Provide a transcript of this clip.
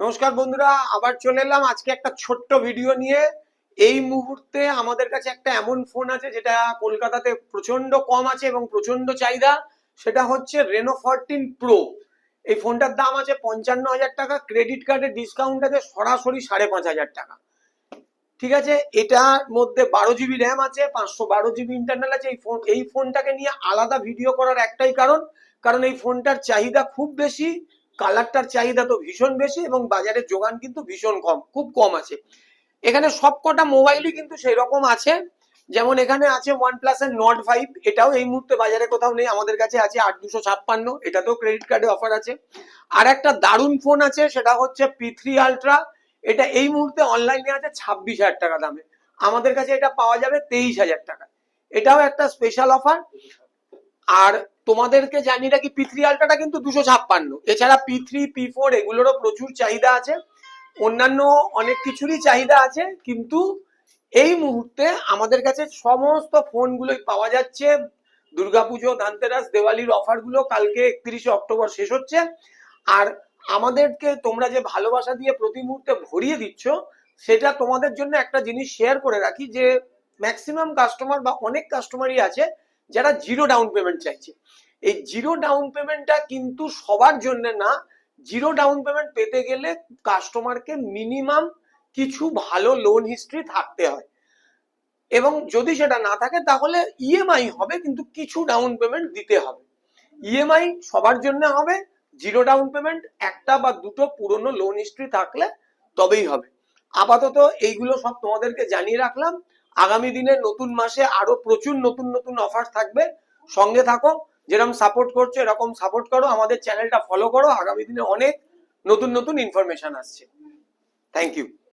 নমস্কার বন্ধুরা, আবার চলে এলাম আজকে একটা ছোট্ট ভিডিও নিয়ে। এই মুহূর্তে আমাদের কাছে একটা এমন ফোন আছে যেটা কলকাতাতে প্রচন্ড কম আছে এবং প্রচন্ড চাহিদা। সেটা হচ্ছে রেনো 14 প্রো। এই ফোনটার দাম আছে 55,000 টাকা, ক্রেডিট কার্ডের ডিসকাউন্ট আছে সরাসরি 5,500 টাকা। ঠিক আছে, এটার মধ্যে 12 GB র্যাম আছে, 512 GB ইন্টারনাল আছে। এই ফোনটাকে নিয়ে আলাদা ভিডিও করার একটাই কারণ, কারণ এই ফোনটার চাহিদা খুব বেশি, কালারটার চাহিদা তো ভীষণ বেশি এবং বাজারের যোগান কিন্তু ভীষণ কম, খুব কম আছে। এখানে সবকটা মোবাইলই কিন্তু সেই রকম আছে। যেমন এখানে আছে OnePlus এর Nord 5, এটাও এই মুহূর্তে বাজারে কোথাও নেই, আমাদের কাছে আছে 8,256, এটাতেও ক্রেডিট কার্ডে অফার আছে। আর একটা দারুণ ফোন আছে, সেটা হচ্ছে P3 Ultra। এটা এই মুহূর্তে অনলাইনে আছে 26,000 টাকা দামে, আমাদের কাছে এটা পাওয়া যাবে 23,000 টাকা। এটাও একটা স্পেশাল অফার। আর তোমাদেরকে জানি রাখি, P3 Ultraটা কিন্তু 256। এছাড়া P3 P4 এগুলোরও প্রচুর চাহিদা আছে, অন্যান্য অনেক কিছুরই চাহিদা আছে, কিন্তু এই মুহূর্তে আমাদের কাছে সমস্ত ফোনগুলোই পাওয়া যাচ্ছে। দুর্গাপুজো, ধানতেরাস, দেওয়ালির অফারগুলো কালকে 31শে অক্টোবর শেষ হচ্ছে। আর আমাদেরকে তোমরা যে ভালোবাসা দিয়ে প্রতি মুহূর্তে ভরিয়ে দিচ্ছ, সেটা তোমাদের জন্য একটা জিনিস শেয়ার করে রাখি, যে ম্যাক্সিমাম কাস্টমার বা অনেক কাস্টমারই আছে যারা জিরো ডাউন পেমেন্ট চাইছে। এই জিরো ডাউন পেমেন্টটা কিন্তু সবার জন্য না। জিরো ডাউন পেমেন্ট পেতে গেলে কাস্টমারকে মিনিমাম কিছু ভালো লোন হিস্ট্রি থাকতে হয়, এবং যদি সেটা না থাকে তাহলে ইএমআই হবে, কিন্তু কিছু ডাউন পেমেন্ট দিতে হবে। ইএমআই সবার জন্য হবে, জিরো ডাউন পেমেন্ট একটা বা দুটো পুরনো লোন হিস্ট্রি থাকলে তবেই হবে। আপাতত এইগুলো সব তোমাদেরকে জানিয়ে রাখলাম। আগামী দিনে নতুন মাসে আরো প্রচুর নতুন নতুন অফার থাকবে, সঙ্গে থাকো। যেরকম সাপোর্ট করছো এরকম সাপোর্ট করো, আমাদের চ্যানেলটা ফলো করো, আগামী দিনে অনেক নতুন নতুন ইনফরমেশন আসছে। Thank you.